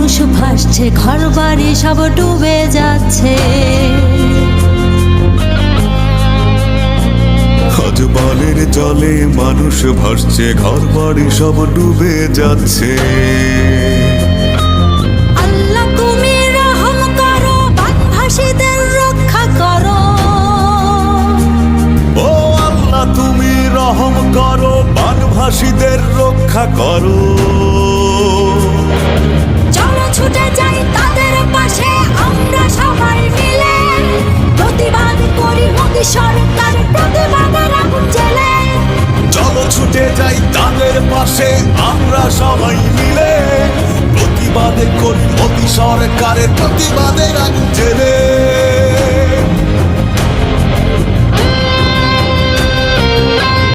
মানুষ ভাসছে, ঘরবাড়ি সব ডুবে যাচ্ছে। আজ বানের জলে মানুষ ভাসছে, ঘরবাড়ি সব ডুবে যাচ্ছে। আল্লাহ তুমি রহম করো, বানভাসীদের রক্ষা করো। ও আল্লাহ তুমি রহম করো, বানভাসীদের রক্ষা করো। চলো ছুটে যাই তাদের পাশে, আমরা সবাই মিলে প্রতিবাদ করি মোদি সরকার প্রতিবাদের আগুন জ্বেলে। চলো ছুটে যাই তাদের পাশে, আমরা সবাই মিলে প্রতিবাদ করি মোদি সরকারের প্রতিবাদের আগুন জ্বেলে।